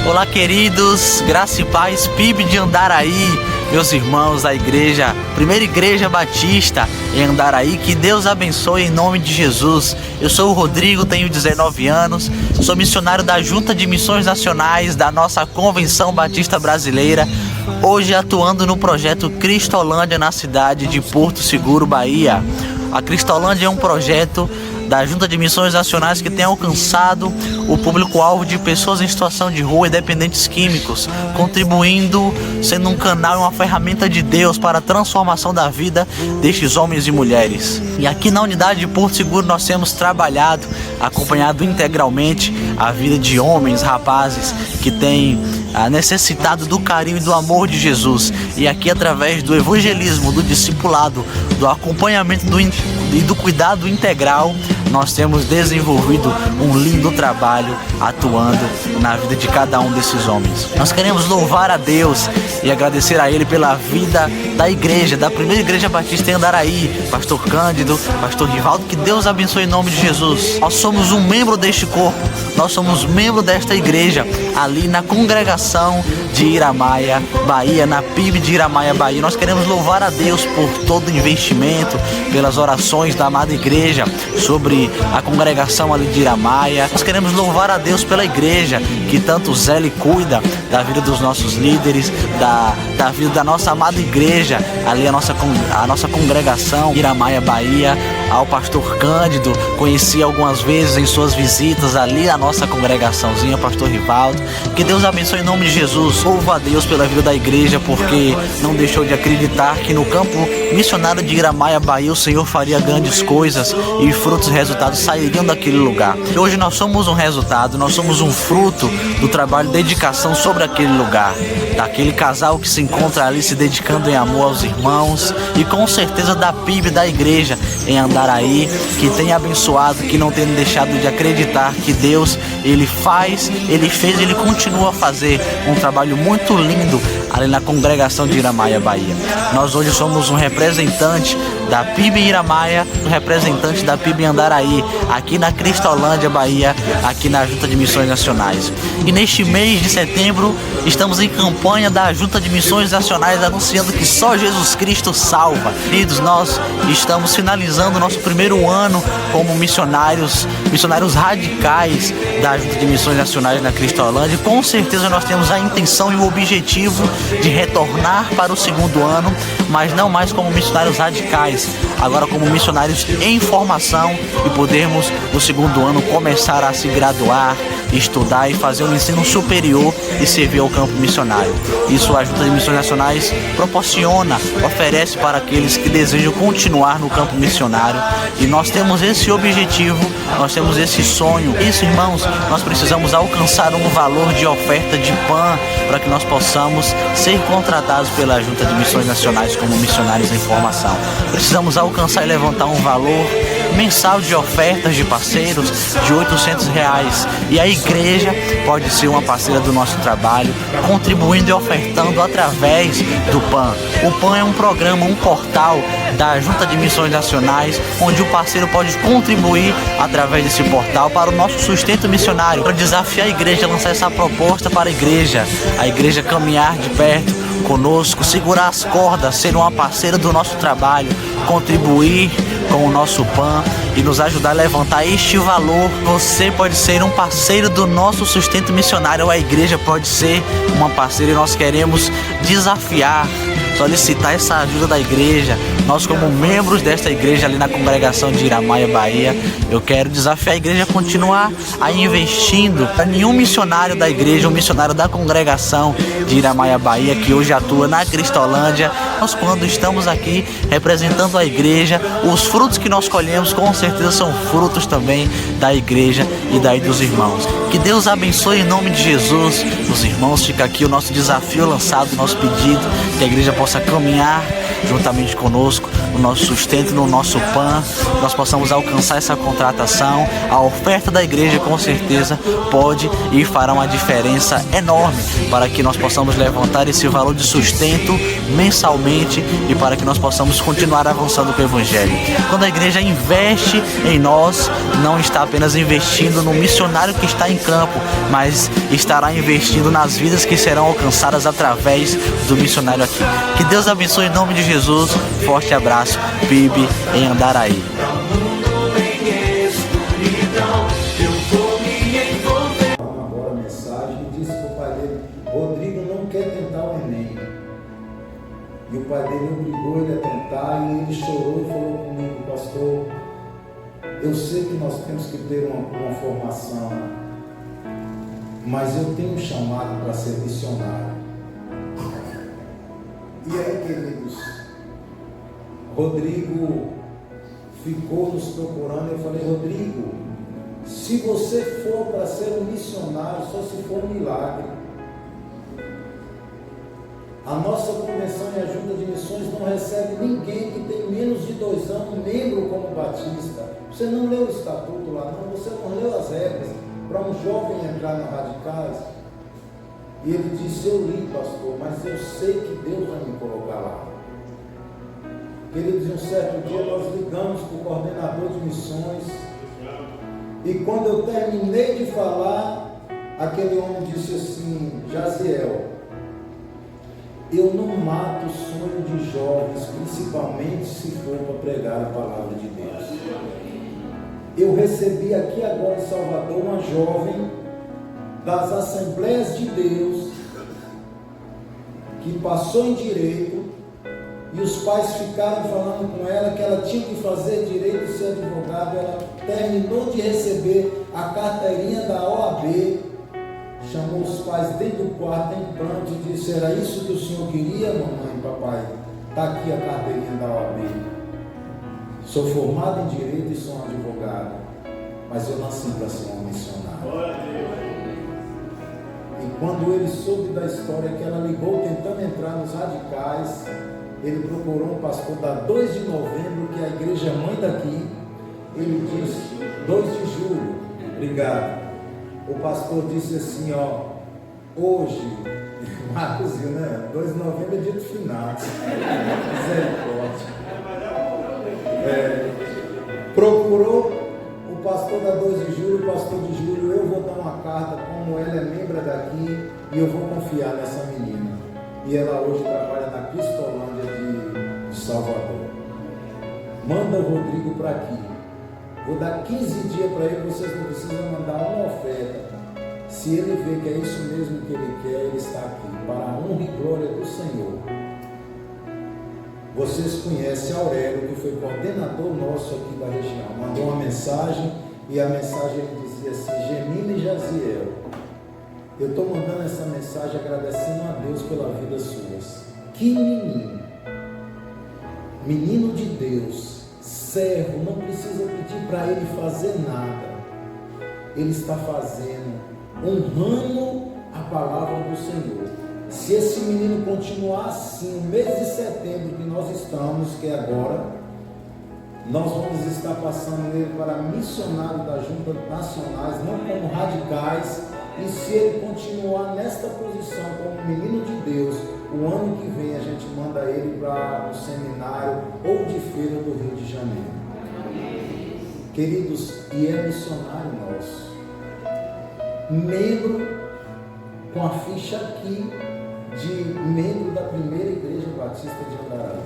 Olá, queridos, graça e paz, PIB de Andaraí, meus irmãos da igreja, Primeira Igreja Batista em Andaraí, que Deus abençoe em nome de Jesus. Eu sou o Rodrigo, tenho 19 anos, sou missionário da Junta de Missões Nacionais da nossa Convenção Batista Brasileira, hoje atuando no projeto Cristolândia na cidade de Porto Seguro, Bahia. A Cristolândia é um projeto da Junta de Missões Nacionais que tem alcançado o público-alvo de pessoas em situação de rua e dependentes químicos, contribuindo, sendo um canal e uma ferramenta de Deus para a transformação da vida destes homens e mulheres. E aqui na unidade de Porto Seguro nós temos trabalhado, acompanhado integralmente a vida de homens, rapazes que têm necessitado do carinho e do amor de Jesus. E aqui, através do evangelismo, do discipulado, do acompanhamento e do cuidado integral, nós temos desenvolvido um lindo trabalho atuando na vida de cada um desses homens. Nós queremos louvar a Deus e agradecer a Ele pela vida da igreja, da Primeira Igreja Batista em Andaraí, Pastor Cândido, Pastor Rivaldo, que Deus abençoe em nome de Jesus. Nós somos um membro deste corpo, nós somos membro desta igreja, ali na congregação de Iramaia, Bahia, na PIB de Iramaia, Bahia. Nós queremos louvar a Deus por todo o investimento, pelas orações da amada igreja sobre a congregação ali de Iramaia. Nós queremos louvar a Deus pela igreja, que tanto zela e cuida da vida dos nossos líderes, da vida da nossa amada igreja, ali a nossa congregação Iramaia, Bahia. Ao pastor Cândido, conheci algumas vezes em suas visitas ali a nossa congregaçãozinha, pastor Rivaldo. Que Deus abençoe em nome de Jesus. Louvo a Deus pela vida da igreja, porque não deixou de acreditar que no campo missionário de Iramaia, Bahia, o Senhor faria grandes coisas e frutos e resultados sairiam daquele lugar. E hoje nós somos um resultado, nós somos um fruto do trabalho e dedicação sobre aquele lugar, daquele casal que se encontra ali se dedicando em amor aos irmãos, e com certeza da PIB da igreja em Andaraí, que tem abençoado, que não tem deixado de acreditar que Deus, Ele faz, Ele fez, Ele continua a fazer um trabalho muito lindo ali na congregação de Iramaia, Bahia. Nós hoje somos um representante da PIB Iramaia, um representante da PIB Andaraí, aqui na Cristolândia, Bahia, aqui na Junta de Missões Nacionais. E neste mês de setembro, estamos em campanha da Junta de Missões Nacionais, anunciando que só Jesus Cristo salva. Queridos, nós estamos finalizando o nosso primeiro ano como missionários radicais da Junta de Missões Nacionais na Cristolândia. Com certeza nós temos a intenção e o objetivo de retornar para o segundo ano, mas não mais como missionários radicais, agora como missionários em formação, e podermos no segundo ano começar a se graduar, estudar e fazer um ensino superior e servir ao campo missionário. Isso a Junta de Missões Nacionais proporciona, oferece para aqueles que desejam continuar no campo missionário, e nós temos esse objetivo, nós temos esse sonho. Isso, irmãos, nós precisamos alcançar um valor de oferta de PAN para que nós possamos ser contratados pela Junta de Missões Nacionais como missionários em formação. Precisamos alcançar e levantar um valor mensal de ofertas de parceiros de R$800, e a igreja pode ser uma parceira do nosso trabalho, contribuindo e ofertando através do PAN. O PAN é um programa, um portal da Junta de Missões Nacionais, onde o parceiro pode contribuir através desse portal para o nosso sustento missionário. Para desafiar a igreja a lançar essa proposta para a igreja caminhar de perto conosco, segurar as cordas, ser uma parceira do nosso trabalho, contribuir com o nosso PAN e nos ajudar a levantar este valor. Você pode ser um parceiro do nosso sustento missionário, ou a igreja pode ser uma parceira, e nós queremos desafiar, solicitar essa ajuda da igreja. Nós, como membros desta igreja ali na congregação de Iramaia, Bahia, eu quero desafiar a igreja a continuar investindo. Para nenhum missionário da igreja, um missionário da congregação de Iramaia, Bahia, que hoje atua na Cristolândia, nós, quando estamos aqui representando a igreja, os frutos que nós colhemos com certeza são frutos também da igreja e daí dos irmãos. Que Deus abençoe em nome de Jesus os irmãos. Fica aqui o nosso desafio lançado, o nosso pedido, que a igreja possa caminhar juntamente conosco, no nosso sustento, no nosso pão, nós possamos alcançar essa contratação. A oferta da igreja com certeza pode e fará uma diferença enorme para que nós possamos levantar esse valor de sustento mensalmente e para que nós possamos continuar avançando com o Evangelho. Quando a igreja investe em nós, não está apenas investindo no missionário que está em campo, mas estará investindo nas vidas que serão alcançadas através do missionário aqui. Que Deus abençoe em nome de Jesus. Forte abraço, PIB em Andaraí. Agora a mensagem disse para o pai dele: Rodrigo não quer tentar o Enem. E o pai dele obrigou ele a tentar, e ele chorou e falou comigo: pastor, eu sei que nós temos que ter uma formação, mas eu tenho um chamado para ser missionário. E aí, queridos, Rodrigo ficou nos procurando. Eu falei: Rodrigo, se você for para ser um missionário, só se for um milagre. A nossa convenção e a junta de missões não recebe ninguém que tem menos de 2 anos membro como batista. Você não leu o estatuto lá não, você não leu as regras para um jovem entrar no Radicais. E ele disse: eu li, pastor, mas eu sei que Deus vai me colocar lá. Queridos, um certo dia nós ligamos para o coordenador de missões, e quando eu terminei de falar, aquele homem disse assim: Jaziel, eu não mato o sonho de jovens, principalmente se for para pregar a palavra de Deus. Eu recebi aqui agora em Salvador uma jovem das Assembleias de Deus que passou em direito, e os pais ficaram falando com ela que ela tinha que fazer direito e ser advogada. Ela terminou de receber a carteirinha da OAB, chamou os pais dentro do quarto em pranto e disse: era isso que o senhor queria, mamãe e papai? Está aqui a carteirinha da OAB. Sou formado em direito e sou um advogado, mas eu nasci para ser um missionário. E quando ele soube da história que ela ligou tentando entrar nos Radicais, ele procurou um pastor da 2 de novembro, que é a igreja mãe daqui. Ele disse: 2 de julho, obrigado. O pastor disse assim: ó, hoje, Marcos, né? 2 de novembro é dia do finados. Misericórdia. Procurou o pastor da 2 de julho, o pastor de julho: eu vou dar uma carta, como ela é membro daqui, e eu vou confiar nessa menina. E ela hoje trabalha na Cristolândia de Salvador. Manda o Rodrigo para aqui. Vou dar 15 dias para ele, vocês não precisam mandar uma oferta. Se ele vê que é isso mesmo que ele quer, ele está aqui, para a honra e glória do Senhor. Vocês conhecem Aurélio, que foi coordenador nosso aqui da região. Mandou uma mensagem, e a mensagem ele dizia assim: Gemina e Jaziel, eu estou mandando essa mensagem agradecendo a Deus pela vida suas. Que menino, menino de Deus, servo, não precisa pedir para ele fazer nada. Ele está fazendo, honrando a palavra do Senhor. Se esse menino continuar assim, o mês de setembro que nós estamos, que é agora, nós vamos estar passando ele para missionário das juntas nacionais, não como radicais. E se ele continuar nesta posição como menino de Deus, o ano que vem a gente manda ele para o seminário ou de feira do Rio de Janeiro. Queridos, e é missionário nosso, membro com a ficha aqui de membro da primeira igreja batista de Andaraí.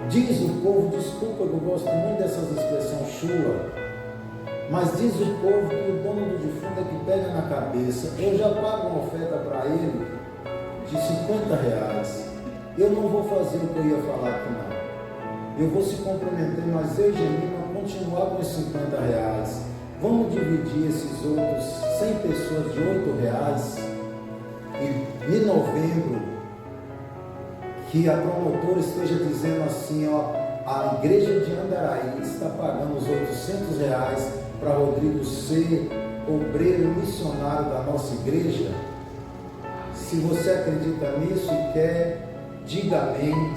Diz o povo, desculpa que eu gosto muito dessas expressões chula, mas diz o povo que o dono do defunto é que pega na cabeça. Eu já pago uma oferta para ele de R$50. Eu não vou fazer o que eu ia falar aqui não. Eu vou se comprometer, mas eu e Gemina vamos continuar com esses R$50. Vamos dividir esses outros 100 pessoas de R$8. E em novembro, que a promotora esteja dizendo assim, ó, a igreja de Andaraí está pagando os outros R$800 para Rodrigo ser obreiro missionário da nossa igreja. Se você acredita nisso e quer, Diga amém.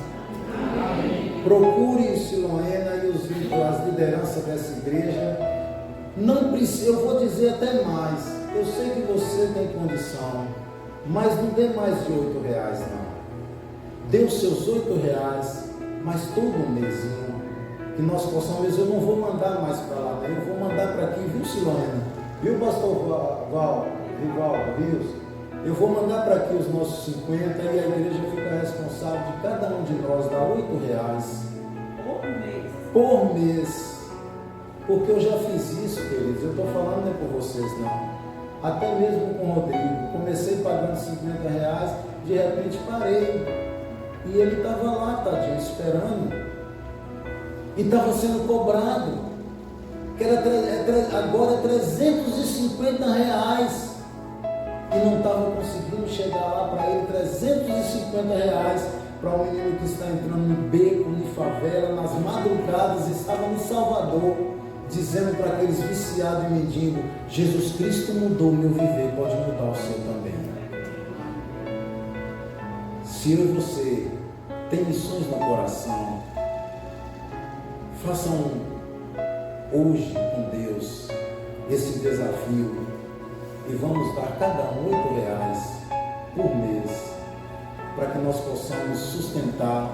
Procure o Siloena e as lideranças dessa igreja. Não precisa, eu vou dizer até mais. Eu sei que você tem condição, mas não dê mais de R$8 não. Dê os seus R$8, mas todo mêsinho, que nós possamos. Eu não vou mandar mais para lá, né? Eu vou mandar para aqui, viu, Siloena? Viu, pastor Rivaldo, viu? Eu vou mandar para aqui os nossos 50 e a igreja fica responsável de cada um de nós dar R$8 por mês. Porque eu já fiz isso, queridos. Eu estou falando não é por vocês, não. Até mesmo com o Rodrigo. Comecei pagando R$50, de repente parei. E ele estava lá, tadinho, esperando. E estava sendo cobrado. Que era agora R$350. E não estava conseguindo chegar lá para ele, R$350 para um menino que está entrando no beco, de favela, nas madrugadas, estava em Salvador, dizendo para aqueles viciados e mendigos: Jesus Cristo mudou o meu viver, pode mudar o seu também. Se eu e você tem missões no coração, façam hoje com Deus esse desafio. E vamos dar cada um R$8 por mês, para que nós possamos sustentar,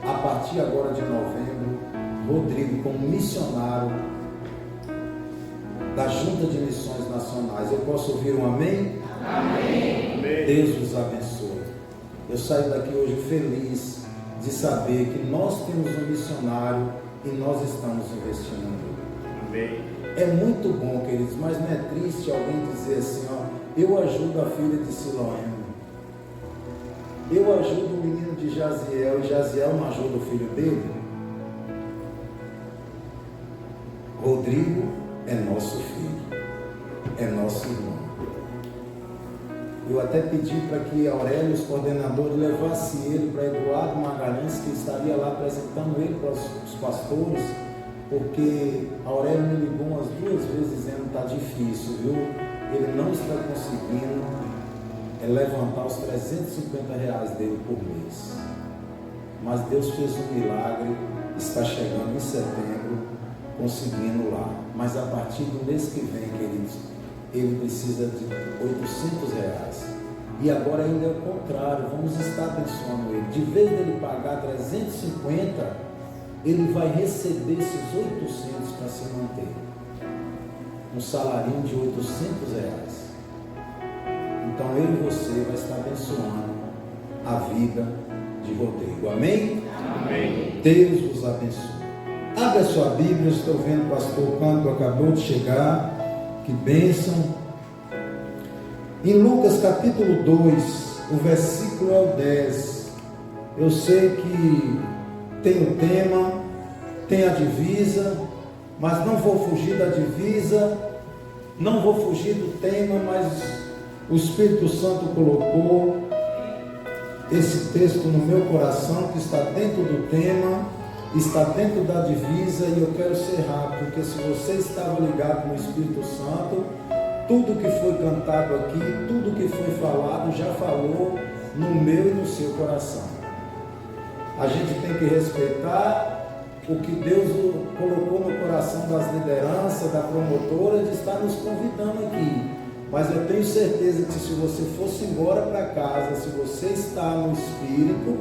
a partir agora de novembro, Rodrigo como missionário da Junta de Missões Nacionais. Eu posso ouvir um amém? Amém. Deus os abençoe. Eu saio daqui hoje feliz de saber que nós temos um missionário e nós estamos investindo. Amém. É muito bom, queridos, mas não é triste alguém dizer assim, ó, eu ajudo a filha de Siloena, eu ajudo o menino de Jaziel, e Jaziel não ajuda o filho dele. Rodrigo é nosso filho, é nosso irmão. Eu até pedi para que Aurélio, os coordenadores, levasse ele para Eduardo Magalhães, que estaria lá apresentando ele para os pastores, porque Aurélio me ligou umas 2 vezes dizendo que está difícil, viu? Ele não está conseguindo levantar os R$350 dele por mês. Mas Deus fez um milagre, está chegando em setembro, conseguindo lá. Mas a partir do mês que vem, queridos, ele precisa de R$800. E agora ainda é o contrário, vamos estar abençoando ele. De vez dele pagar 350, ele vai receber esses 800 para se manter. Um salarinho de R$800. Então eu e você vai estar abençoando a vida de Rodrigo. Amém? Amém. Deus vos abençoe. Abra a sua Bíblia, eu estou vendo o pastor Canto acabou de chegar. Que bênção. Em Lucas capítulo 2, o versículo é o 10. Eu sei que tem o tema, tem a divisa, mas não vou fugir da divisa, não vou fugir do tema, mas o Espírito Santo colocou esse texto no meu coração, que está dentro do tema, está dentro da divisa, e eu quero ser rápido, porque se você estava ligado no Espírito Santo, tudo que foi cantado aqui, tudo que foi falado, já falou no meu e no seu coração. A gente tem que respeitar o que Deus colocou no coração das lideranças, da promotora, de estar nos convidando aqui. Mas eu tenho certeza que se você fosse embora para casa, se você está no Espírito,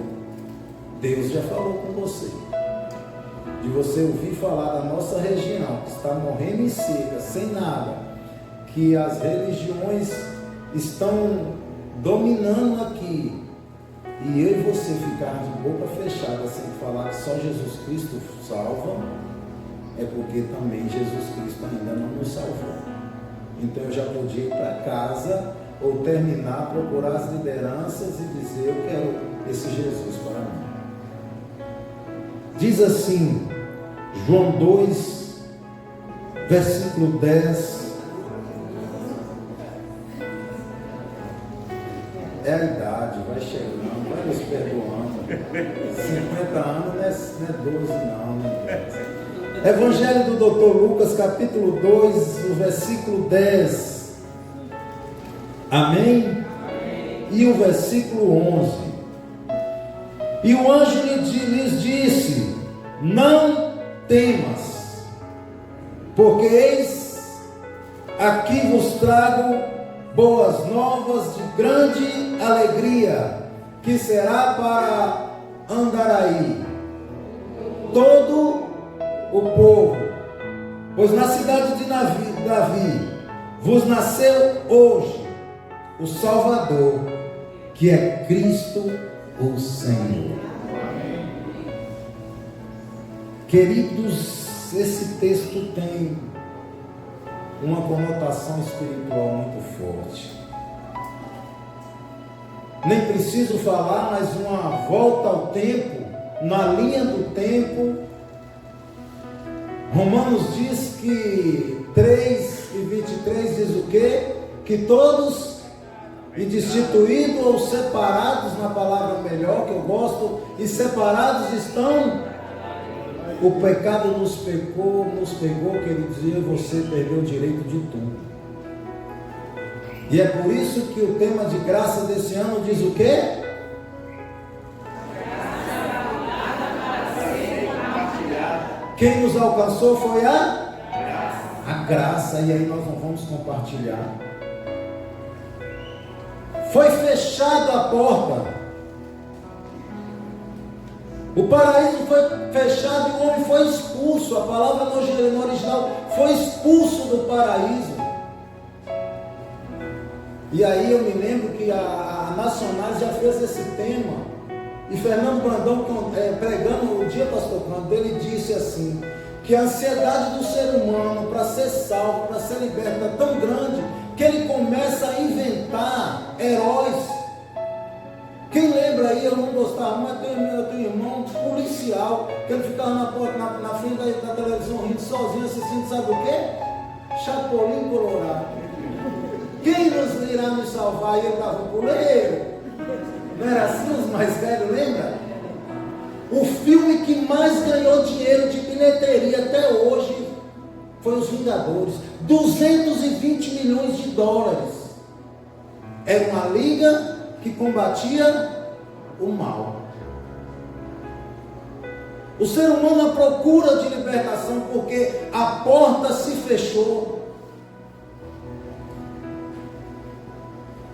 Deus já falou com você. De você ouvir falar da nossa região, que está morrendo em seca, sem nada, que as religiões estão dominando aqui, e eu e você ficar de boca fechada sem falar que só Jesus Cristo salva, é porque também Jesus Cristo ainda não nos salvou. Então eu já podia ir para casa ou terminar, procurar as lideranças e dizer: eu quero esse Jesus para mim. Diz assim, João 2, versículo 10. É a idade, vai chegando, vai nos perdoando. 50 anos não é 12 não, né? Evangelho do Dr. Lucas, capítulo 2, o versículo 10. Amém? E o versículo 11. E o anjo lhes disse: não temas, porque eis aqui vos trago boas novas de grande alegria, que será para Andaraí todo o povo. Pois na cidade de Davi vos nasceu hoje o Salvador, que é Cristo o Senhor. Queridos, esse texto tem uma conotação espiritual muito forte. Nem preciso falar, mas uma volta ao tempo, na linha do tempo. Romanos diz que 3:23 diz o quê? Que todos, e destituídos ou separados, na palavra melhor que eu gosto, e separados estão. O pecado nos pegou, queridos, e você perdeu o direito de tudo. E é por isso que o tema de graça desse ano diz o quê? Quem nos alcançou foi a graça. E aí nós não vamos compartilhar. Foi fechada a porta. O paraíso foi fechado e o homem foi expulso. A palavra no original foi expulso do paraíso. E aí eu me lembro que a Nacionais já fez esse tema. E Fernando Brandão, pregando o dia pastor Canto, ele disse assim, que a ansiedade do ser humano para ser salvo, para ser liberto, é tão grande, que ele começa a inventar heróis. Quem lembra aí, eu não gostava, mas eu tenho irmão policial, que ele ficava na frente da televisão rindo sozinho, assistindo, sabe o quê? Chapolin Colorado. Quem nos irá nos salvar? E ele estava puleiro. Não era assim, os mais velhos, lembra? O filme que mais ganhou dinheiro de bilheteria até hoje foi Os Vingadores. 220 milhões de dólares. Era uma liga que combatia o mal. O ser humano à procura de libertação, porque a porta se fechou.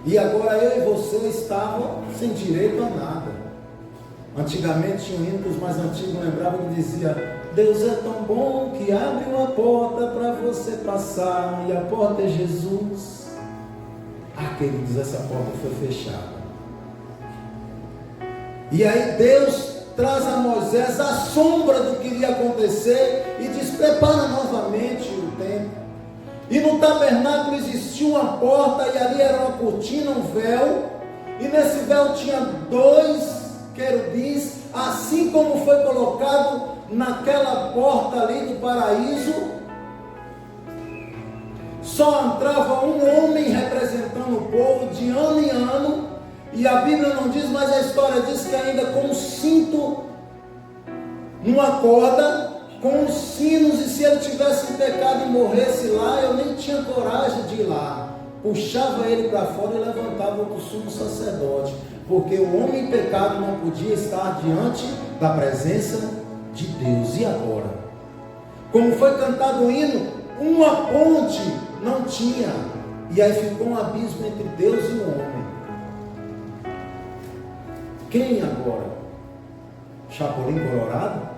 E agora eu e você estavam sem direito a nada. Antigamente tinha um hino que os mais antigos lembravam que dizia: Deus é tão bom que abre uma porta para você passar, e a porta é Jesus. Queridos, essa porta foi fechada. E aí Deus traz a Moisés a sombra do que iria acontecer e diz: prepara novamente o tempo. E no tabernáculo existia uma porta, e ali era uma cortina, um véu, e nesse véu tinha 2 querubins, assim como foi colocado naquela porta ali do paraíso. Só entrava um homem representando o povo de ano em ano. E a Bíblia não diz, mas a história diz que ainda com um cinto numa corda, com os sinos, e se ele tivesse pecado e morresse lá, eu nem tinha coragem de ir lá. Puxava ele para fora e levantava o sumo sacerdote, porque o homem em pecado não podia estar diante da presença de Deus. E agora? Como foi cantado o hino, uma ponte não tinha, e aí ficou um abismo entre Deus e o homem. Quem agora? Chapolin Colorado?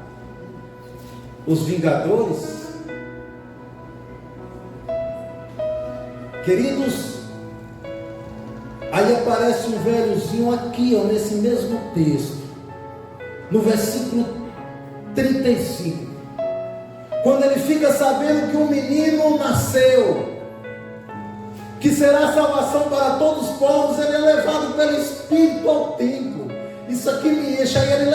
Os Vingadores? Queridos, aí aparece um velhozinho aqui, ó, nesse mesmo texto, no versículo 35, quando ele fica sabendo que um menino nasceu, que será salvação para todos os povos, ele é levado pelo Espírito ao templo. Isso aqui me enche, aí ele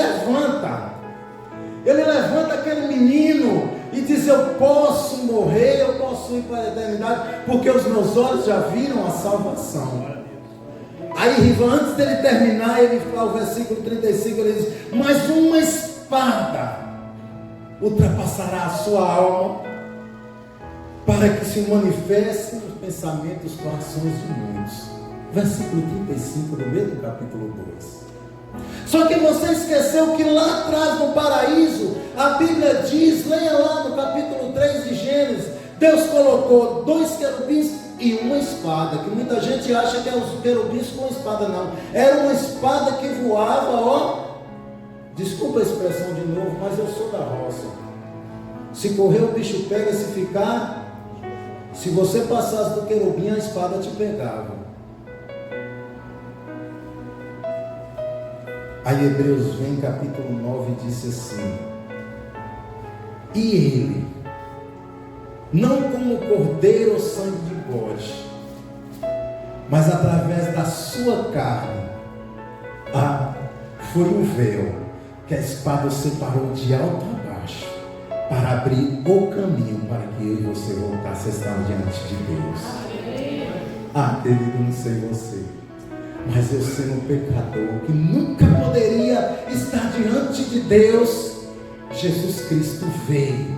levanta aquele menino e diz: eu posso morrer, eu posso ir para a eternidade, porque os meus olhos já viram a salvação. Aí antes dele terminar, ele fala, o versículo 35, ele diz: mas uma espada ultrapassará a sua alma, para que se manifestem os pensamentos, os corações de muitos. Versículo 35 do mesmo capítulo 2. Só que você esqueceu que lá atrás no paraíso, a Bíblia diz, leia lá no capítulo 3 de Gênesis, Deus colocou 2 querubins e uma espada, que muita gente acha que é os querubins com espada, não. Era uma espada que voava, ó. Desculpa a expressão de novo, mas eu sou da roça. Se correr o bicho pega, se ficar, se você passasse do querubim, a espada te pegava. Aí Hebreus vem, capítulo 9, e disse assim: e ele, não como cordeiro ou sangue de bode, mas através da sua carne, foi o véu que a espada separou de alto a baixo, para abrir o caminho para que eu e você voltasse a estar diante de Deus. Querido, não sei você, mas eu sendo um pecador que nunca poderia estar diante de Deus, Jesus Cristo veio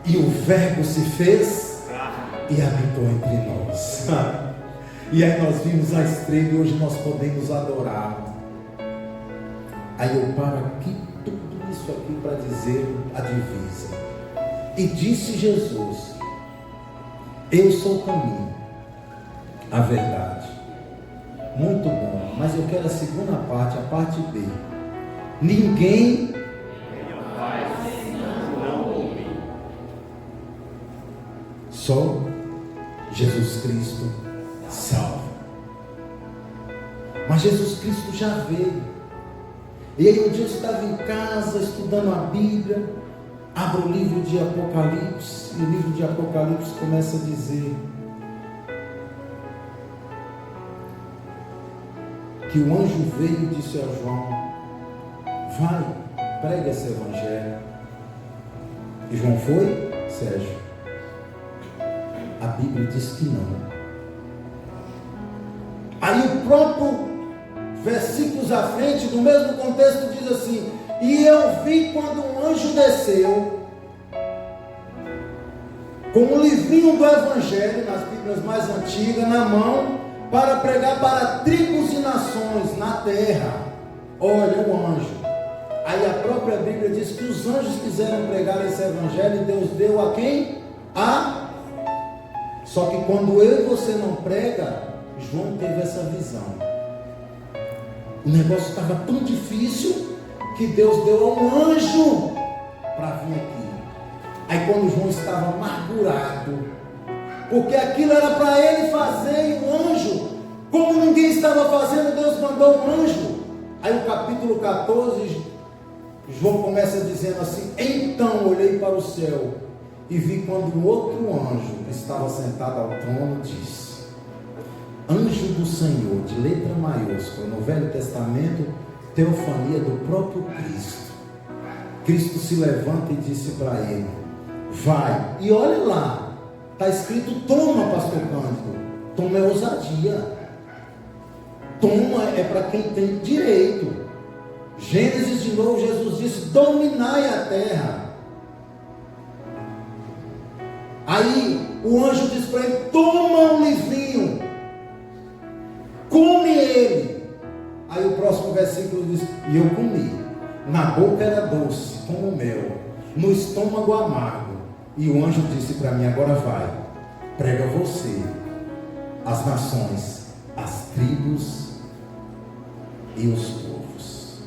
e o Verbo se fez e habitou entre nós. E aí nós vimos a estrela e hoje nós podemos adorar. Aí eu paro aqui, tudo isso aqui para dizer a divisa. E disse Jesus: eu sou o caminho, a verdade. Muito bom, mas eu quero a segunda parte, a parte B. Ninguém só Jesus Cristo salva. Mas Jesus Cristo já veio. E aí um dia eu estava em casa estudando a Bíblia, abro o livro de Apocalipse, e o livro de Apocalipse começa a dizer que o anjo veio e disse a João: vai, prega esse evangelho. E João foi, Sérgio? A Bíblia diz que não. Aí o próprio versículos à frente, no mesmo contexto, diz assim: e eu vi quando um anjo desceu com um livrinho do evangelho, nas Bíblias mais antigas, na mão, para pregar para tribos e nações na terra. Olha o anjo. Aí a própria Bíblia diz que os anjos quiseram pregar esse evangelho e Deus deu a quem? Só que quando eu e você não prega, João teve essa visão. O negócio estava tão difícil que Deus deu a um anjo para vir aqui. Aí quando João estava amargurado, porque aquilo era para ele fazer, e o anjo, como ninguém estava fazendo, Deus mandou um anjo. Aí o capítulo 14, João começa dizendo assim: então olhei para o céu e vi quando um outro anjo que estava sentado ao trono disse: anjo do Senhor, de letra maiúscula, no Velho Testamento, teofania do próprio Cristo. Cristo se levanta e disse para ele: vai. E olha lá, está escrito toma, pastor Cândido. Toma é ousadia. Toma é para quem tem direito. Gênesis de novo, Jesus disse: dominai a terra. Aí o anjo diz para ele: toma um livrinho, come ele. Aí o próximo versículo diz: e eu comi, na boca era doce como mel, no estômago amargo. E o anjo disse para mim: agora vai, prega você as nações, as tribos e os povos.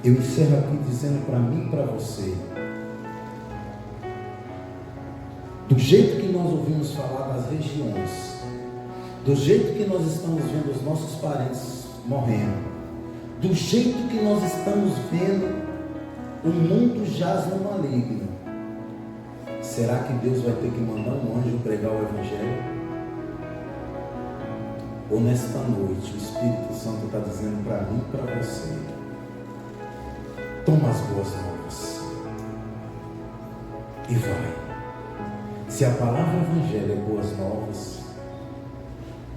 Eu encerro aqui dizendo para mim e para você, do jeito que nós ouvimos falar das regiões, do jeito que nós estamos vendo os nossos parentes morrendo, do jeito que nós estamos vendo o mundo jaz no maligno, será que Deus vai ter que mandar um anjo pregar o evangelho? Ou nesta noite o Espírito Santo está dizendo para mim e para você: toma as boas novas e vai. Se a palavra evangelho é boas novas,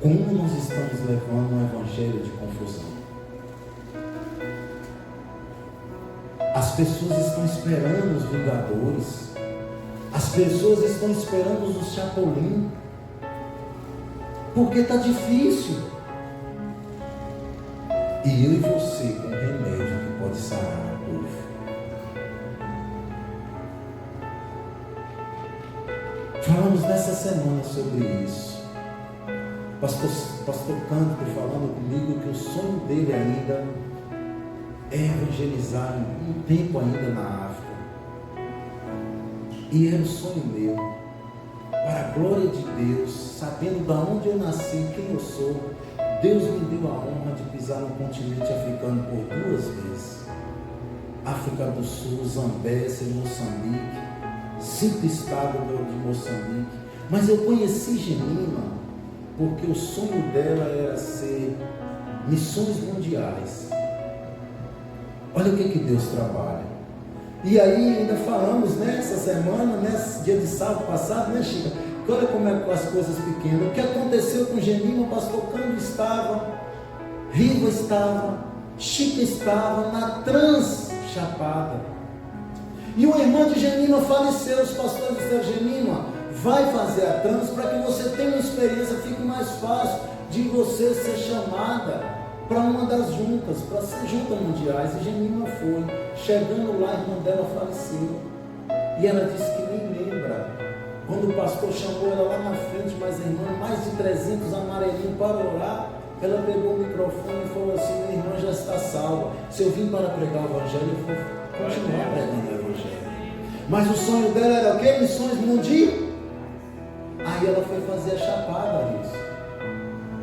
como nós estamos levando um evangelho de confusão? As pessoas estão esperando os vingadores, as pessoas estão esperando os chapolin, porque está difícil. E eu e você com um remédio que pode sarar a dor. Falamos nessa semana sobre isso. Pastor Cândido falando comigo que o sonho dele ainda é evangelizar um tempo ainda na África. E era o sonho meu, para a glória de Deus, sabendo de onde eu nasci, quem eu sou. Deus me deu a honra de pisar no continente africano por 2 vezes. África do Sul, Zambésia, Moçambique, 5 estados de Moçambique. Mas eu conheci Gemima porque o sonho dela era ser missões mundiais. Olha o que Deus trabalha. E aí ainda falamos nessa semana, nesse dia de sábado passado, né, Chica? Olha como é com as coisas pequenas. O que aconteceu com Gemima, o pastor Cândido estava, Riva estava, Chica estava na Transchapada. E uma irmã de Gemima faleceu. Os pastores disseram: Gemima, vai fazer a trans para que você tenha uma experiência, fique mais fácil de você ser chamada para uma das juntas, para ser junta mundiais. E Gemima foi. Chegando lá, a irmã dela faleceu. E ela disse que nem lembra. Quando o pastor chamou ela lá na frente, mas a irmã, mais de 300 amarelinhos para orar, ela pegou o microfone e falou assim: minha irmã já está salva. Se eu vim para pregar o evangelho, eu vou continuar pregando o evangelho. Mas o sonho dela era o quê? Missões mundiais. Aí ela foi fazer a chapada, isso.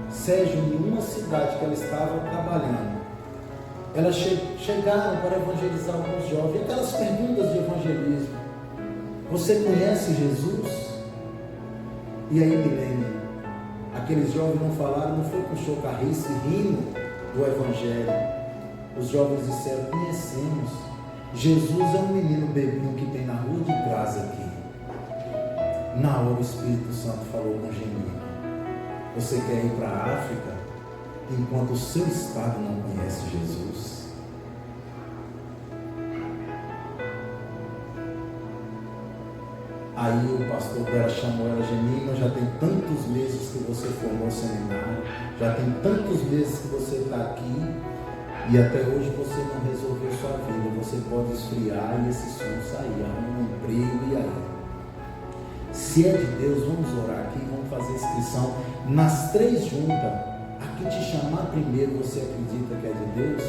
Sérgio, em uma cidade que ela estava trabalhando, elas chegaram para evangelizar alguns jovens. Aquelas perguntas de evangelismo: você conhece Jesus? E aí me lembro, aqueles jovens não falaram, não foi com chocarrice, rindo do evangelho. Os jovens disseram: conhecemos. Jesus é um menino bebinho que tem na rua de casa aqui. Na hora o Espírito Santo falou com Gemima: você quer ir para a África enquanto o seu estado não conhece Jesus? Aí o pastor dela chamou ela: Gemima, já tem tantos meses que você formou o seminário, já tem tantos meses que você está aqui, e até hoje você não resolveu sua vida. Você pode esfriar e esse sonho sair, arruma um emprego. E aí, se é de Deus, vamos orar aqui, vamos fazer inscrição nas 3 juntas. A que te chamar primeiro, você acredita que é de Deus?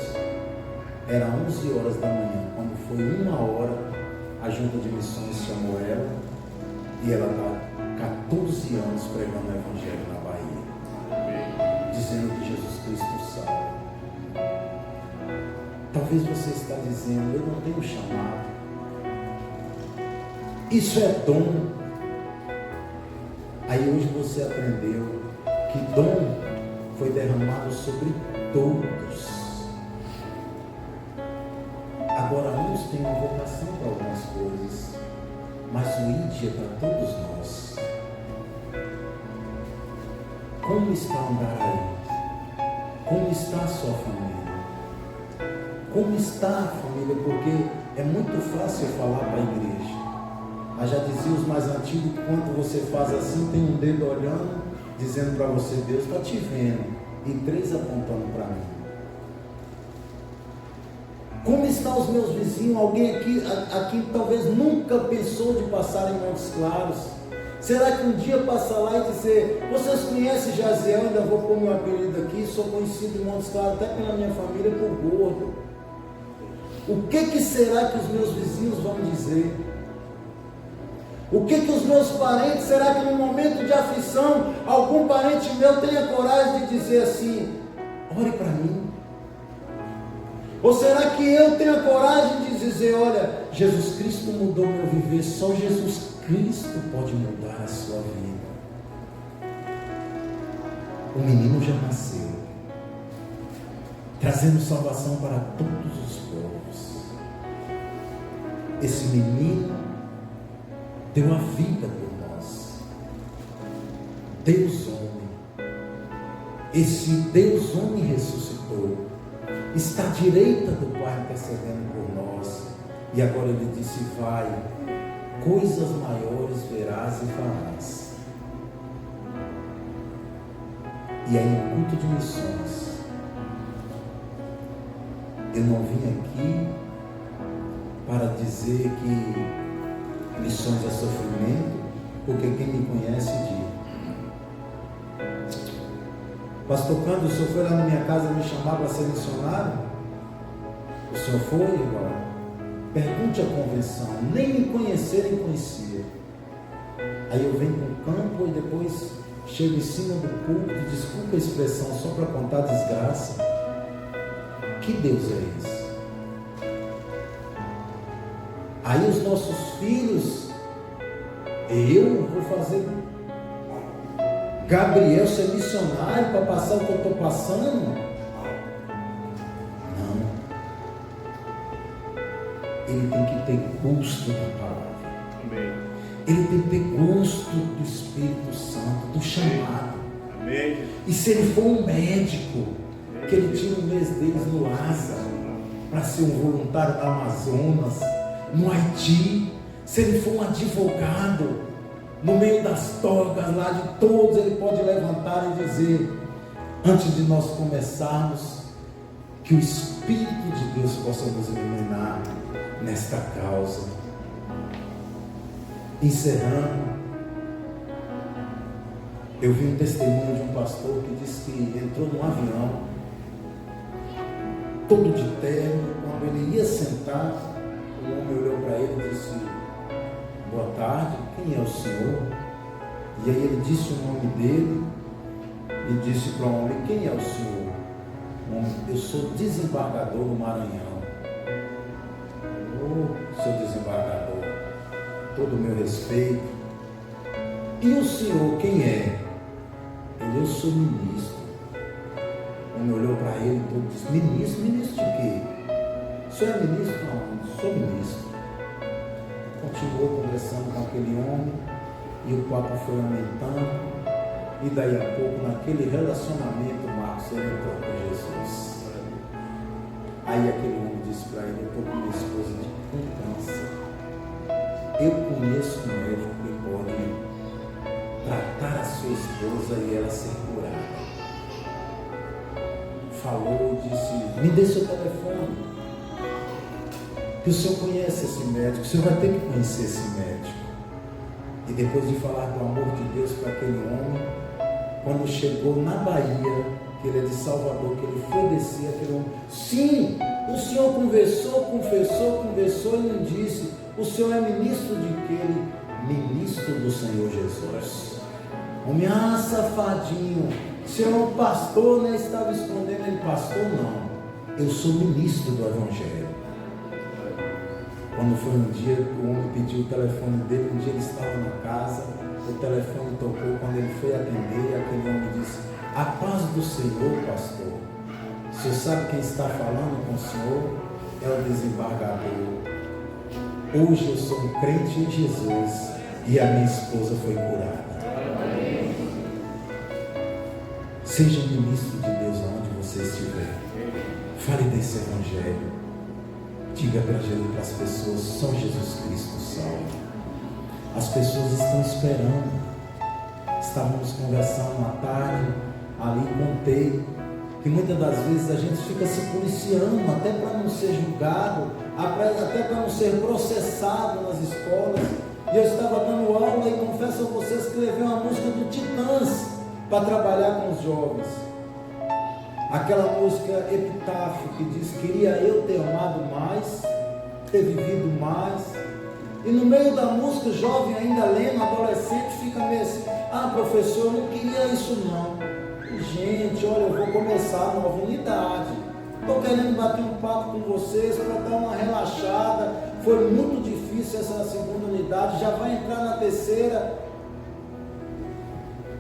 Era 11 horas da manhã. Quando foi 1 hora, a junta de missões chamou ela, e ela está 14 anos pregando o evangelho na Bahia, dizendo que Jesus Cristo salva. Talvez você está dizendo: eu não tenho chamado. Isso é dom. Aí hoje você aprendeu que dom foi derramado sobre todos. Agora uns têm uma vocação para algumas coisas, mas o ID é para todos nós. Como está Andaraí? Como está a sua família? Como está a família? Porque é muito fácil falar para a igreja, mas já diziam os mais antigos que quando você faz assim, tem um dedo olhando, dizendo para você: Deus está te vendo, e 3 apontando para mim. Como estão os meus vizinhos? Alguém aqui talvez nunca pensou de passar em Montes Claros. Será que um dia passar lá e dizer: vocês conhecem Jaziel? Ainda vou pôr meu apelido aqui, sou conhecido em Montes Claros até pela minha família por gordo. O que será que os meus vizinhos vão dizer? O que os meus parentes, será que no momento de aflição, algum parente meu tenha coragem de dizer assim: ore para mim? Ou será que eu tenho a coragem de dizer: olha, Jesus Cristo mudou meu viver, só Jesus Cristo pode mudar a sua vida. O menino já nasceu, trazendo salvação para todos os povos. Esse menino deu a vida por nós. Deus homem. Esse Deus homem ressuscitou. Está à direita do Pai intercedendo por nós. E agora ele disse: vai, coisas maiores verás e farás. E aí no culto de missões, Eu não vim aqui para dizer que missões é sofrimento, porque quem me conhece diz. Pastor Cândido, o senhor foi lá na minha casa me chamar para ser missionário? O senhor foi, irmão? Pergunte à convenção. Nem me conhecer, nem conhecia. Aí eu venho para o campo e depois chego em cima do púlpito, desculpa a expressão, só para contar desgraça. Que Deus é esse? Aí os nossos filhos, eu vou fazer Gabriel ser missionário para passar o que eu estou passando? Não. Ele tem que ter gosto da palavra. Amém. Ele tem que ter gosto do Espírito Santo, do chamado. Amém. E se ele for um médico, que ele tira um mês deles no Lázaro, para ser um voluntário da Amazonas, no Haiti, se ele for um advogado, no meio das togas lá de todos, ele pode levantar e dizer, antes de nós começarmos, que o Espírito de Deus possa nos iluminar nesta causa. Encerrando, eu vi um testemunho de um pastor que disse que entrou num avião, todo de terno, quando ele ia sentar, o homem olhou para ele e disse, boa tarde, quem é o senhor? E aí ele disse o nome dele e disse para o homem, quem é o senhor? O homem, eu sou desembargador do Maranhão. Oh, seu desembargador, todo o meu respeito. E o senhor quem é? Ele, eu sou ministro. O homem olhou para ele e disse, ministro? Ministro de quê? O senhor é ministro? Não, sou ministro. Continuou conversando com aquele homem e o papo foi aumentando e daí a pouco naquele relacionamento Marcos ele entrou com Jesus. Aí aquele homem disse para ele, eu estou com minha esposa com câncer, eu conheço um médico que pode tratar a sua esposa e ela ser curada. Falou, disse, me dê seu telefone, que o senhor conhece esse médico, o senhor vai ter que conhecer esse médico. E depois de falar do amor de Deus para aquele homem, quando chegou na Bahia, que ele é de Salvador, que ele foi descer, aquele homem, sim, o senhor conversou e não disse, o senhor é ministro de quê? Ministro do Senhor Jesus. Homem, safadinho, o senhor é um pastor, né? Estava escondendo ele, pastor não, eu sou ministro do Evangelho. Quando foi um dia, o homem pediu o telefone dele, um dia ele estava na casa, o telefone tocou, quando ele foi atender, aquele homem disse, a paz do Senhor, pastor, o senhor sabe quem está falando com o senhor? É o desembargador. Hoje eu sou um crente em Jesus e a minha esposa foi curada. Seja ministro de Deus aonde você estiver, fale desse Evangelho. Diga para as pessoas, só Jesus Cristo salva. As pessoas estão esperando. Estávamos conversando à tarde, ali contei, que muitas das vezes a gente fica se policiando, até para não ser julgado, até para não ser processado nas escolas. E eu estava dando aula e confesso a vocês que levei uma música do Titãs para trabalhar com os jovens. Aquela música Epitáfio que diz, queria eu ter amado mais, ter vivido mais. E no meio da música, jovem ainda lendo, adolescente, fica meio assim, professor, eu não queria isso não. E, gente, olha, eu vou começar a nova unidade. Estou querendo bater um papo com vocês para dar uma relaxada. Foi muito difícil essa segunda unidade, já vai entrar na terceira.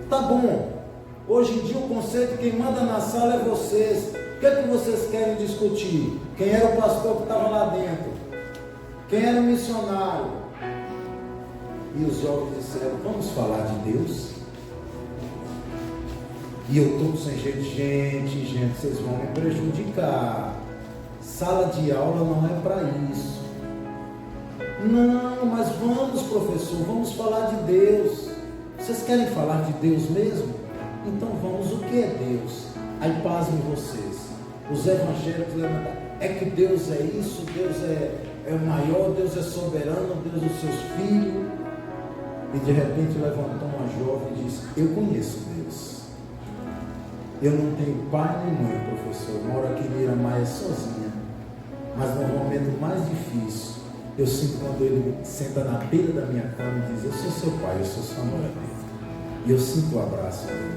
Tá bom. Hoje em dia o conceito, quem manda na sala é vocês. O que é que vocês querem discutir? Quem era o pastor que estava lá dentro? Quem era o missionário? E os jovens disseram, vamos falar de Deus? E eu todo sem jeito, gente, vocês vão me prejudicar. Sala de aula não é para isso. Não, mas vamos, professor, vamos falar de Deus. Vocês querem falar de Deus mesmo? Então vamos, o que é Deus? Aí pasmem vocês, os evangélicos levantaram, é que Deus é isso, Deus é o maior, Deus é soberano, Deus dos seus filhos. E de repente levantou uma jovem e disse: eu conheço Deus. Eu não tenho pai nem mãe, professor. Eu moro aqui em Iramaia sozinha. Mas no momento mais difícil, eu sinto quando ele senta na beira da minha cama e diz: eu sou seu pai, eu sou sua mãe. E eu sinto o abraço dele.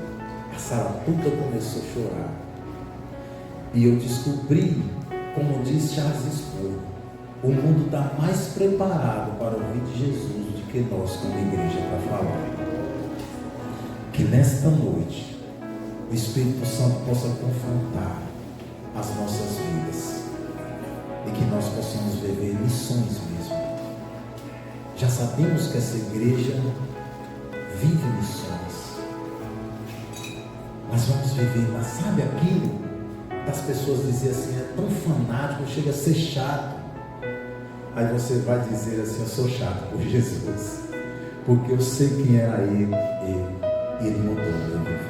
A sala toda começou a chorar. E eu descobri, como diz Charles Spurgeon, o mundo está mais preparado para ouvir de Jesus do que nós como igreja para falar. Que nesta noite o Espírito Santo possa confrontar as nossas vidas e que nós possamos viver missões mesmo. Já sabemos que essa igreja vive missões, mas vamos viver, mas sabe aquilo das pessoas dizer assim: é tão fanático, chega a ser chato. Aí você vai dizer assim: eu sou chato por Jesus, porque eu sei quem era ele e ele mudou meu vida.